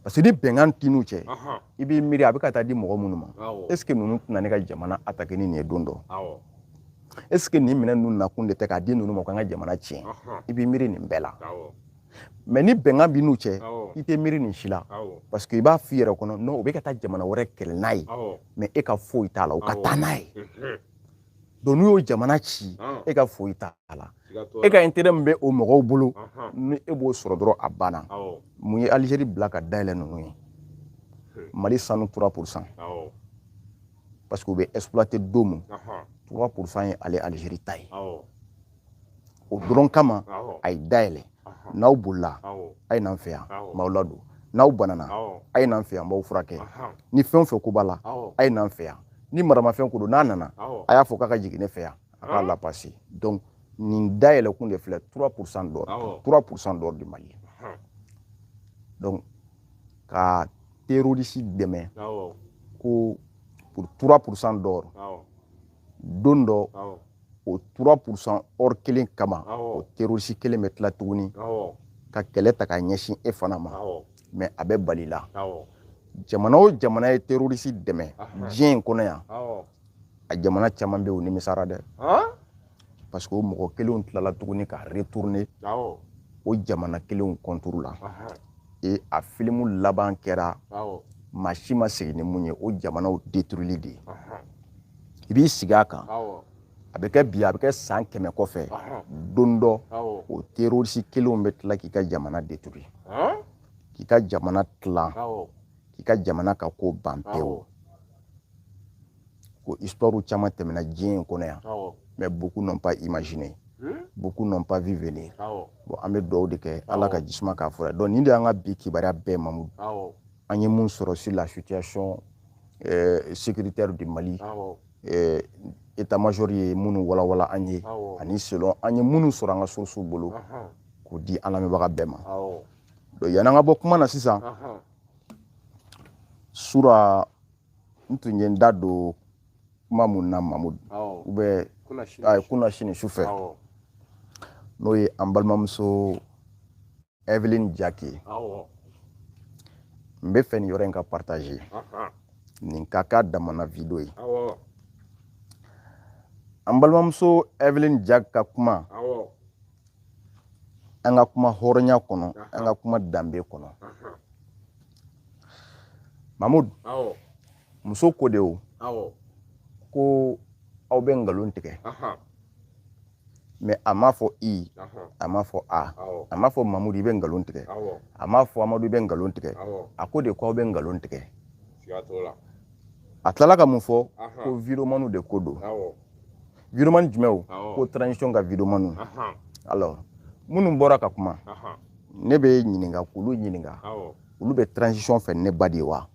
parce que ni bɛnkan t'i n'u cɛ i b'i miiri a bɛ ka taa di mɔgɔ minnu ma est ce que ninnu tɛna ne ka jamana attaquer ni nin ye don dɔ est ce que nin minɛn ninnu nakun de tɛ k'a di ninnu ma k'an ka jamana tiɲɛ i b'i miiri nin bɛɛ la mais ni bɛnkan b'i n'u cɛ i tɛ miiri nin si la parce que i b'a f'i yɛrɛ kɔnɔ non u bɛ ka taa jamana wɛrɛ kɛlɛ n'a ye mais e ka foyi t'a la u ka taa n'a ye donc n'u y'o jamana ci e ka foyi t'a la e ka intérêt min bɛ o mɔgɔw bolo ni e b'o sɔrɔ dɔrɔn a banna mun ye Algérie bila ka dayɛlɛ ninnu ye Mali sanu 3% parce que u bɛ exploiter don min 3% ye ale Algérie ta ye o dɔrɔn kama a ye dayɛlɛ n'aw bolila a ye n'an fɛ yan m'aw ladon n'aw banana a ye n'an fɛ yan m'aw furakɛ ni fɛn o fɛn ko b'a la a ye n'an fɛ yan ni maramafɛn ko don n'a nana a y'a fɔ k'a ka jigin ne fɛ yan a k'a la passer donc nin dayɛlɛ kun de filɛ 3% d'or 3% d'or du Mali donc ka terroriste dɛmɛ ko pour 3% d'or don dɔ o 3% or kelen kama o terroriste kelen bɛ tila tuguni ka kɛlɛ ta ka ɲɛsin e fana ma mais a bɛ bali la jamana o jamana ye terroriste dɛmɛ diɲɛ in kɔnɔ yan a jamana caman bɛ yen o nimisara dɛ parce que o mɔgɔ kelenw tilala tuguni ka retourner o jamana kelenw contour la et a filimu laban kɛra maa si ma segin ni mun ye o jamanaw détruili de ye i b'i sigi a kan a bɛ kɛ bi a bɛ kɛ san 100 kɔfɛ don dɔ o terroriste kelenw bɛ tila k'i ka jamana détruire k'i ka jamana tilan k'i ka jamana ka ko ban pewu ko histoire caman tɛmɛna diɲɛ in kɔnɔ yan mais beaucoup n'ont pas imaginé beaucoup n'ont pas vu venir bon an bɛ dugawu de kɛ ala ka jisuma k'a fura donc nin de y'an ka bi kibaruya bɛɛ Mamudu an ye mun sɔrɔ sur la situation sécuritaire du Mali état-major ye minnu walawala an ye ani selon an ye minnu sɔrɔ an ka source bolo k'o di an lamɛnbaga bɛɛ ma donc yan'an ka bɔ kuma na sisan sura n tun ye n da don kuma mun na Mamudu ou bien kunna sini sufɛ n'o ye an balimamuso Evelyne Diack n bɛ fɛ nin yɔrɔ in ka partager nin ka k'a damana video ye an balimamuso Evelyne Diack ka kuma an ka kuma hɔrɔnya kɔnɔ an ka kuma danbe kɔnɔ Mamudu muso ko de o ko aw bɛ nkalon tigɛ mais a m'a fɔ i a m'a fɔ a m'a fɔ Mamudu i bɛ nkalon tigɛ a m'a fɔ Amadu i bɛ nkalon tigɛ a ko de ko aw bɛ nkalon tigɛ a tilala ka mun fɔ ko vidéoman de ko don vidéoman jumɛnw ko transition ka vidéoman alors minnu bɔra ka kuma ne bɛ ɲininka k'olu ɲininka olu bɛ transition fɛ ne ba de ye wa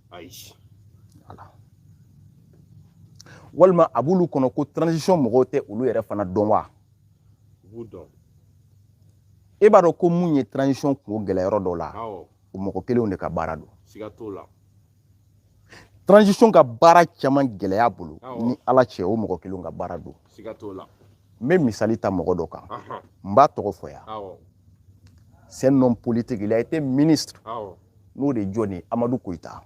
walima a b'olu kɔnɔ ko transition mɔgɔw tɛ olu yɛrɛ fana dɔn wa e b'a dɔn ko mun ye transition kungo gɛlɛya yɔrɔ dɔw la o mɔgɔ kelenw de ka baara don transition ka baara caman gɛlɛya bolo ni ala cɛ o mɔgɔ kelenw ka baara don n bɛ misali ta mɔgɔ dɔ kan n b'a tɔgɔ fɔ yan c'est un homme politique il a été ministre n'o de jɔn ye Amadu Koyita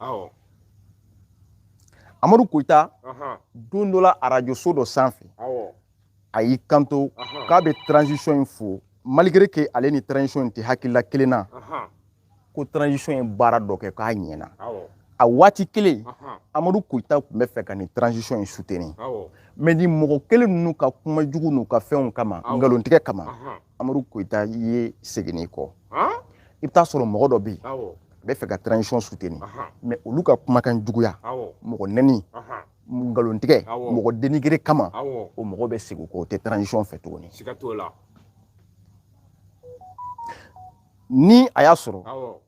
Amadou Koita don dɔ la radio so dɔ sanfɛ a y'i kanto k'a bɛ transition in fo malgré que ale ni transition in tɛ hakilila kelen na ko transition in baara dɔ kɛ k'a ɲɛna a waati kelen Amadou Koita tun bɛ fɛ ka ni transition in soutenir mais ni mɔgɔ kelen ninnu ka kuma jugu n'u ka fɛnw kama ngalontigɛ kama Amadou Koita ye seginni kɔ i bɛ taa sɔrɔ mɔgɔ dɔ bɛ yen a bɛ fɛ ka transition soutenir mais olu ka kumakan juguya mɔgɔ nɛni ngalontigɛ mɔgɔ dénigré kama o mɔgɔ bɛ segin kɔ o tɛ transition fɛ tuguni ni a y'a sɔrɔ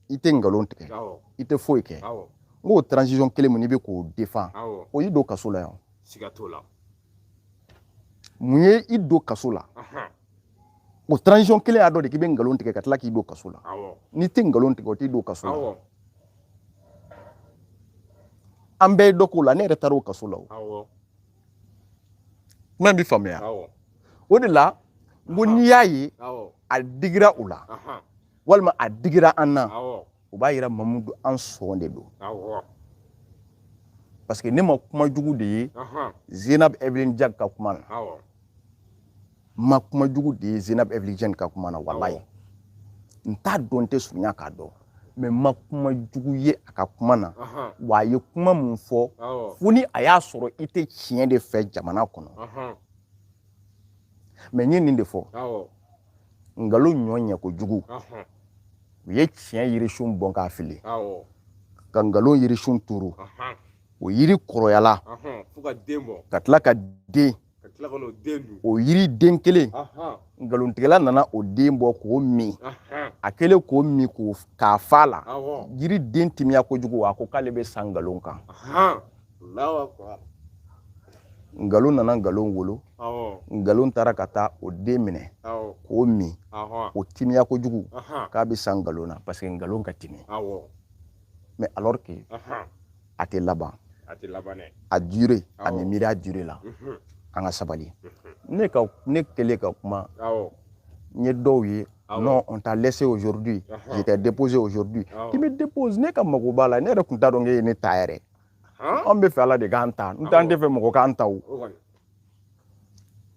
i tɛ ngalon tigɛ i tɛ foyi kɛ n k'o transition kelen min n'i bɛ k'o défend o y'i don kaso la yan mun ye i don kaso la o transition kelen y'a dɔ de k'i bɛ ngalon tigɛ ka tila k'i don kaso la n'i tɛ ngalon tigɛ o t'i don kaso la an bɛɛ ye dɔ k'o la ne yɛrɛ taara o kaso la o kuma bɛ faamuya o de la n ko n'i y'a ye a digira u la walima a digira an na o b'a yira Mamudu an sɔn de don parce que ne ma kuma jugu de ye Zainab Evelyn Diack ka kuma na ma kuma jugu de ye Zainab Evelyn Diack ka kuma na walayi n t'a dɔn n tɛ surunya k'a dɔn mais ma kuma jugu ye a ka kuma na wa a ye kuma mun fɔ fo ni a y'a sɔrɔ i tɛ tiɲɛ de fɛ jamana kɔnɔ mais n ye nin de fɔ ngalon ɲɔ ɲɛ kojugu u ye tiɲɛ yirisun bɔn k'a fili ka ngalon yirisun turu o yiri kɔrɔyala ka tila ka den o yiri den kelen ngalontigɛla nana o den bɔ k'o min a kɛlen k'o min k'a fa la yiri den timiya kojugu a ko k'ale bɛ sa ngalon kan ngalon nana ngalon wolo ngalon taara ka taa o den minɛ k'o min o timiya kojugu k'a bɛ sa ngalon na parce que ngalon ka timi mais alors que a tɛ laban a durée a bɛ miiri a durée la an ka sabali ne kɛlen ka kuma n ye dɔw ye non on t'a laissé aujourd'hui j'étais déposé aujourd'hui qui me dépose ne ka mago b'a la ne yɛrɛ tun t'a dɔn k'e ye ne ta yɛrɛ an bɛ fɛ Ala de k'an ta n t'an tɛ fɛ mɔgɔ k'an ta o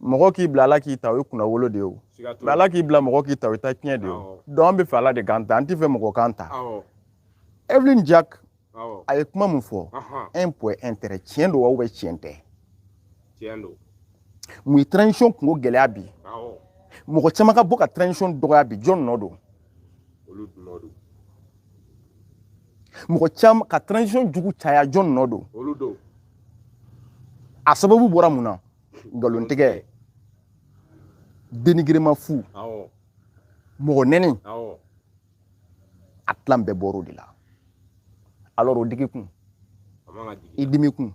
mɔgɔ k'i bila Ala k'i ta o ye kunnawolo de ye o mais Ala k'i bila mɔgɔ k'i ta o ye taɲɛ de ye o donc an bɛ fɛ Ala de k'an ta an tɛ fɛ mɔgɔ k'an ta Evelyn Diack a ye kuma min fɔ un point intérêt tiɲɛ don wa ou bien tiɲɛ tɛ mun ye transition kungo gɛlɛya bi mɔgɔ caman ka bɔ ka transition dɔgɔya bi jɔn nɔ don mɔgɔ caman ka transition jugu caya jɔn nɔ don a sababu bɔra mun na ngalontigɛ dénigrement fu mɔgɔ nɛni a tilan bɛɛ bɔr'o de la alors o digi kun i dimi kun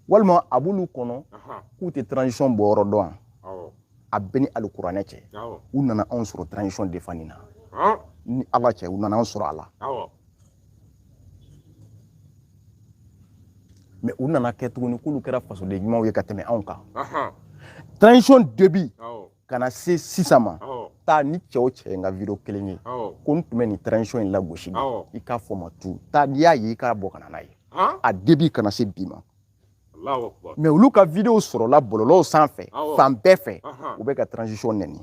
walima a b'olu kɔnɔ k'u tɛ transition bɔ yɔrɔ dɔn a bɛɛ ni alikuranɛ cɛ u nana anw sɔrɔ transition défense na ni Ala cɛ u nana anw sɔrɔ a la mais u nana kɛ tuguni k'olu kɛra fasoden ɲumanw ye ka tɛmɛ anw kan transition début kana se sisan ma taa ni cɛ o cɛ ye n ka video kelen ye ko n tun bɛ nin transition in lagosi i k'a fɔ ma tu taa n'i y'a ye i k'a bɔ ka na n'a ye a début kana se bi ma mais olu ka video sɔrɔla bɔlɔlɔw sanfɛ fan bɛɛ fɛ u bɛ ka transition nɛni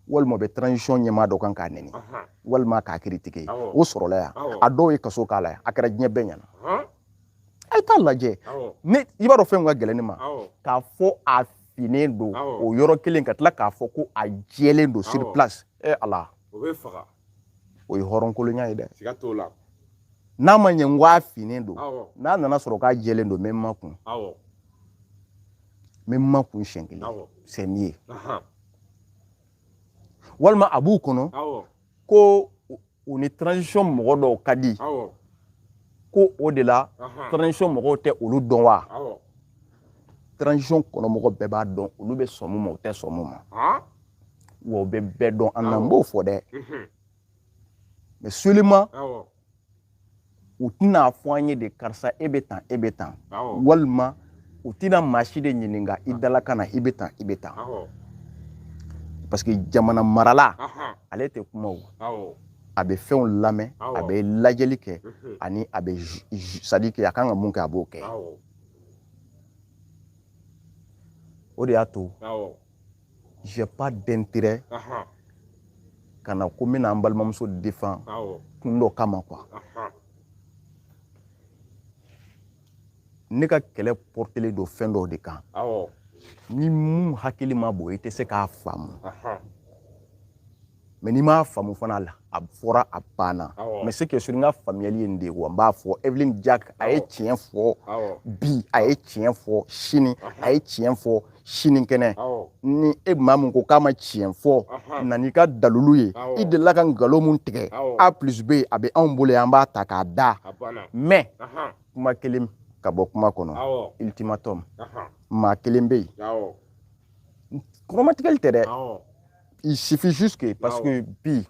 walima u bɛ transition ɲɛmaa dɔ kan k'a nɛni walima k'a critiquer o sɔrɔla yan a dɔw ye kaso k'a la yan a kɛra diɲɛ bɛɛ ɲɛna a ye taa lajɛ i b'a dɔn fɛn ka gɛlɛn ne ma k'a fɔ a finnen don o yɔrɔ kelen ka tila k'a fɔ ko a jɛlen don sur place Ala o ye hɔrɔnkolonya ye dɛ n'a ma ɲɛ n ko a finnen don n'a nana sɔrɔ k'a jɛlen don n bɛ makun siɲɛ kelen c'est mieux walima a b'u kɔnɔ ko u ni transition mɔgɔ dɔw ka di ko o de la transition mɔgɔw tɛ olu dɔn wa transition kɔnɔ mɔgɔ bɛɛ b'a dɔn olu bɛ sɔn mun ma u tɛ sɔn mun ma wa u bɛ bɛɛ dɔn an na n b'o fɔ dɛ mais seulement u tɛna fɔ an ye de karisa e bɛ tan walima u tɛna maa si de ɲininka i dalakan na i bɛ tan parce que jamana marala ale tɛ kuma o a bɛ fɛnw lamɛn a bɛ lajɛli kɛ ani a bɛ c'est-à-dire que a kan ka mun kɛ a b'o kɛ o de y'a to j'ai pas d'intérêt kana ko mina an balimamuso défend kun dɔ kama quoi ne ka kɛlɛ portelen don fɛn dɔw de kan ni mun hakili ma bon i tɛ se k'a faamu mais ni m'a faamu fana la a fɔra a banna mais c'est que sur n ka faamuyali ye nin de ye wa n b'a fɔ Evelyn Jack a ye tiɲɛ fɔ bi a ye tiɲɛ fɔ sini a ye tiɲɛ fɔ sinikɛnɛ ni e maa min ko k'a ma tiɲɛ fɔ nan'i ka dalulu ye i delila ka nkalon mun tigɛ A plus B a bɛ anw bolo yan an b'a ta k'a da mais kuma kelen ka bɔ kuma kɔnɔ ultimatum maa kelen bɛ yen kɔrɔmatigɛli tɛ dɛ il suffit juste que parce que bi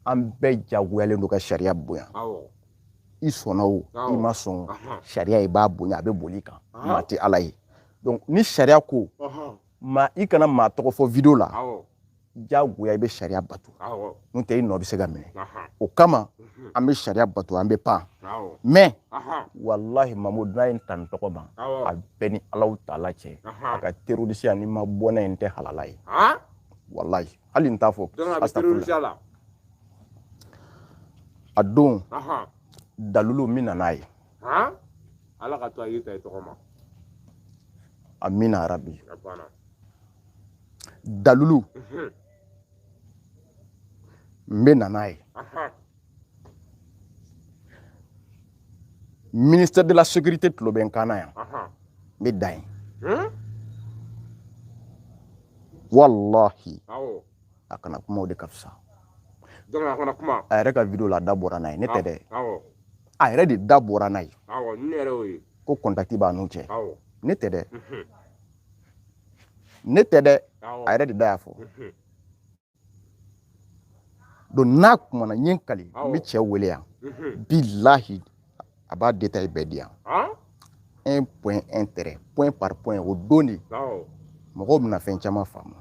an bɛɛ jagoyalen don ka sariya bonya i sɔnna o i ma sɔn sariya i b'a bonya a bɛ boli kan maa tɛ Ala ye donc ni sariya ko maa i kana maa tɔgɔ fɔ video la jagoya i bɛ sariya bato n'o tɛ i nɔ bɛ se ka minɛ o kama an bɛ sariya bato an bɛ pan mais wallahi Mamudu n'a ye n ta n tɔgɔ ban a bɛɛ ni Alahu Taala cɛ a ka terroriste ani ma bɔnɛ in tɛ halala ye wallahi hali n t'a fɔ astafurlah a don dalulu min nan'a ye Ala ka to a y'i ta i tɔgɔ ma amina rabi dalulu n bɛ nan'a ye ministère de la sécurité tulo bɛ n kan na yan n bɛ dan yen wallahi a kana kuma o de ka fisa a yɛrɛ ka video la da bɔra n'a ye ne tɛ dɛ a yɛrɛ de da bɔra n'a ye ko contact b'a n'u cɛ ne tɛ dɛ a yɛrɛ de da y'a fɔ donc n'a kumana n ye n kali n bɛ cɛ wele yan bilahi a b'a détail bɛɛ di yan un point intérêt point par point o don de mɔgɔw bɛna fɛn caman faamu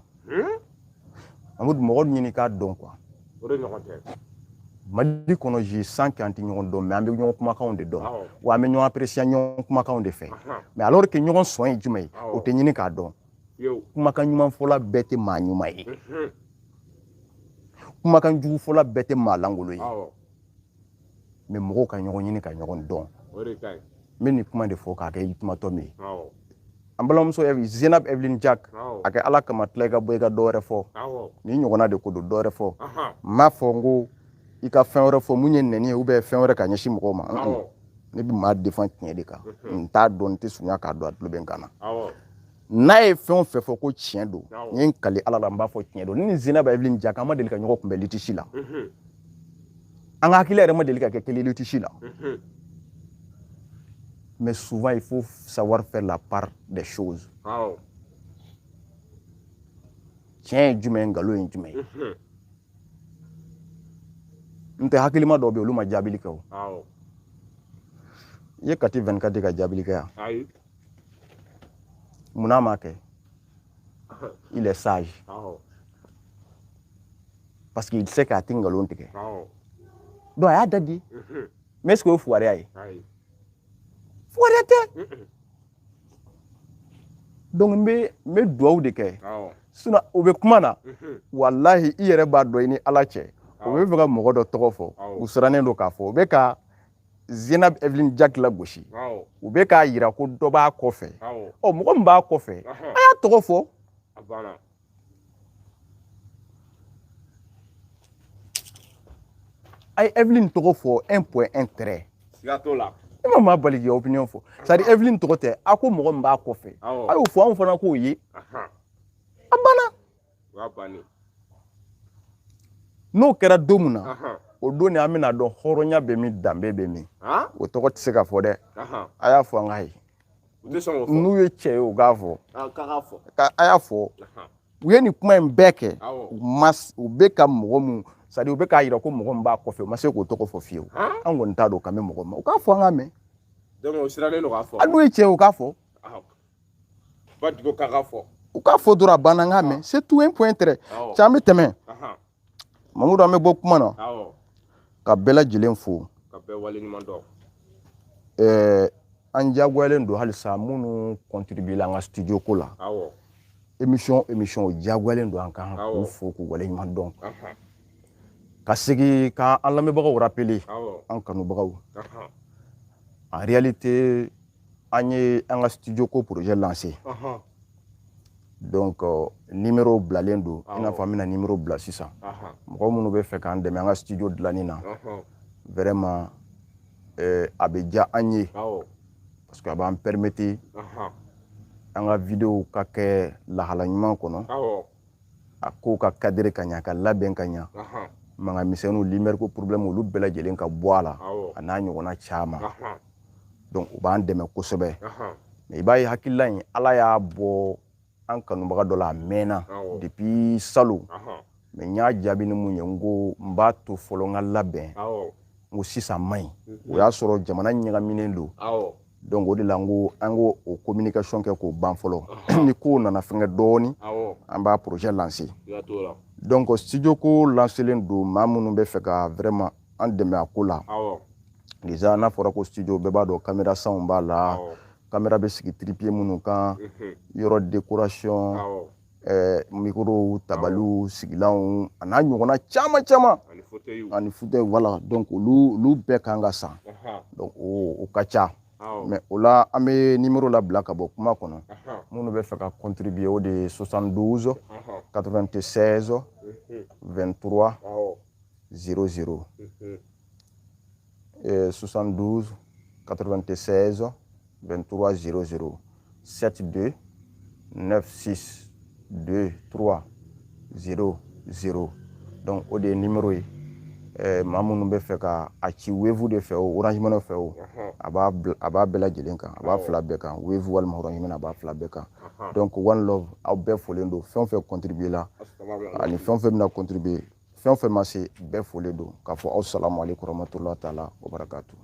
Mamudu mɔgɔw ɲini k'a dɔn quoi Mali kɔnɔ je sens que an tɛ ɲɔgɔn dɔn mais an bɛ ɲɔgɔn kumakanw de dɔn wa an bɛ ɲɔgɔn apprécier ɲɔgɔn kumakanw de fɛ mais alors que ɲɔgɔn sɔn ye jumɛn ye o tɛ ɲini k'a dɔn kumakan ɲuman fɔla bɛɛ tɛ maa ɲuman ye kumakan jugu fɔla bɛɛ tɛ maa langolo ye mais mɔgɔw ka ɲɔgɔn ɲini ka ɲɔgɔn dɔn n bɛ nin kuma de fɔ k'a kɛ ultimatum ye an balimamuso Zainab Evelyn Jack a kɛ Ala kama tila i ka bɔ i ka dɔ wɛrɛ fɔ ni ɲɔgɔnna de ko don dɔ wɛrɛ fɔ n m'a fɔ n ko i ka fɛn wɛrɛ fɔ mun ye nɛni ye ou bien fɛn wɛrɛ ka ɲɛsin mɔgɔw ma ne bɛ maa défend tiɲɛ de kan n t'a dɔn n tɛ sunya k'a dɔn a tulo bɛ n kan na n'a ye fɛn o fɛn fɔ ko tiɲɛ don n ye n kali Ala la n b'a fɔ tiɲɛ don ni Zainab Evelyn Jack an ma deli ka ɲɔgɔn kunbɛn litige la an ka hakili yɛrɛ ma deli ka kɛ kelen litige la mais souvent il faut savoir faire la part des choses tiɲɛ ye jumɛn nkalon ye jumɛn ye n tɛ hakilima dɔw bɛ yen olu ma jaabili kɛ o i ye kati 24 ka jaabili kɛ yan munna m'a kɛ il est sage parce qu'il sait k'a tɛ nkalon tigɛ donc a y'a da di mais est-ce que o ye fugariya ye fugariya tɛ donc n bɛ duwawu de kɛ sinon o bɛ kuma na wallahi i yɛrɛ b'a dɔn i ni Ala cɛ o bɛ fɛ ka mɔgɔ dɔ tɔgɔ fɔ u sirannen don k'a fɔ u bɛ ka Zainab Evelyn Jack lagosi u bɛ k'a yira ko dɔ b'a kɔfɛ mɔgɔ min b'a kɔfɛ a y'a tɔgɔ fɔ a ye Evelyn tɔgɔ fɔ un point un trait e ma maa bali k'i ka opinion fɔ c'est à dire Evelyn tɔgɔ tɛ a ko mɔgɔ min b'a kɔfɛ a y'o fɔ anw fana k'o ye a banna n'o kɛra don min na o don de an bɛna dɔn hɔrɔnya bɛ min danbe bɛ min o tɔgɔ tɛ se ka fɔ dɛ a y'a fɔ an ka ye n'u ye cɛ ye u k'a fɔ a y'a fɔ u ye nin kuma in bɛɛ kɛ u bɛ ka mɔgɔ mun c'est à dire u bɛ k'a yira ko mɔgɔ min b'a kɔfɛ u ma se k'o tɔgɔ fɔ fiyewu an kɔni t'a dɔn kan bɛ mɔgɔ ma u k'a fɔ an ka mɛn a n'u ye cɛ ye u k'a fɔ u k'a fɔ dɔrɔn a banna an k'a mɛn c'est tout un point trait cɛ an bɛ tɛmɛ Mamudu an bɛ bɔ kuma na ka bɛɛ lajɛlen fo an jagoyalen don halisa minnu contribuer la an ka studio ko la émission jagoyalen don an kan k'u fo k'u waleɲuman dɔn ka segin ka an lamɛnbagaw rappeler an kanubagaw en réalité an ye an ka studio ko projet lancé donc numéro bilalen don i n'a fɔ an bɛna numéro bila sisan mɔgɔ minnu bɛ fɛ k'an dɛmɛ an ka studio dilanni na vraiment a bɛ diya an ye parce que a b'an permettre an ka vidéo ka kɛ lahala ɲuman kɔnɔ a ko ka cadre ka ɲɛ ka labɛn ka ɲɛ mankan misɛnninw lumière ko problème olu bɛɛ lajɛlen ka bɔ a la a n'a ɲɔgɔnna caman donc u b'an dɛmɛ kosɛbɛ mais i b'a ye hakilila in ala y'a bɔ an kanubaga dɔ la a mɛnna depuis salon mais n y'a jaabi ni mun ye n ko n b'a to fɔlɔ n ka labɛn n ko sisan man ɲi o y'a sɔrɔ jamana ɲagaminen don donc o de la n ko an k'o communication kɛ k'o ban fɔlɔ ni kow nana fɛngɛ dɔɔni an b'a projet lancer donc studio ko lancelen don maa minnu bɛ fɛ ka vraiment an dɛmɛ a ko la déjà n'a fɔra ko studio bɛɛ b'a dɔn caméra sanw b'a la caméra bɛ sigi tripied minnu kan yɔrɔ décoration micro tabaliw sigilanw a n'a ɲɔgɔnna caman ani fauteuil voilà donc olu bɛɛ kan ka san donc o ka ca mais o la an bɛ numéro labila ka bɔ kuma kɔnɔ minnu bɛ fɛ ka contribuer o de ye 72 96 23 00 72 96 23 00 72 96 23 00 donc o de ye numéro ye maa minnu bɛ fɛ ka a ci Wave de fɛ o Orange Money fɛ o a b'a bɛɛ lajɛlen kan a b'a fila bɛɛ kan Wave walima Orange Money a b'a fila bɛɛ kan donc One Love aw bɛɛ folen don fɛn o fɛn contribuer la ani fɛn o fɛn bɛna contribuer fɛn o fɛn ma se bɛɛ folen don k'a fɔ aw salamu aleykum warahmatullahi taala wa barakatuh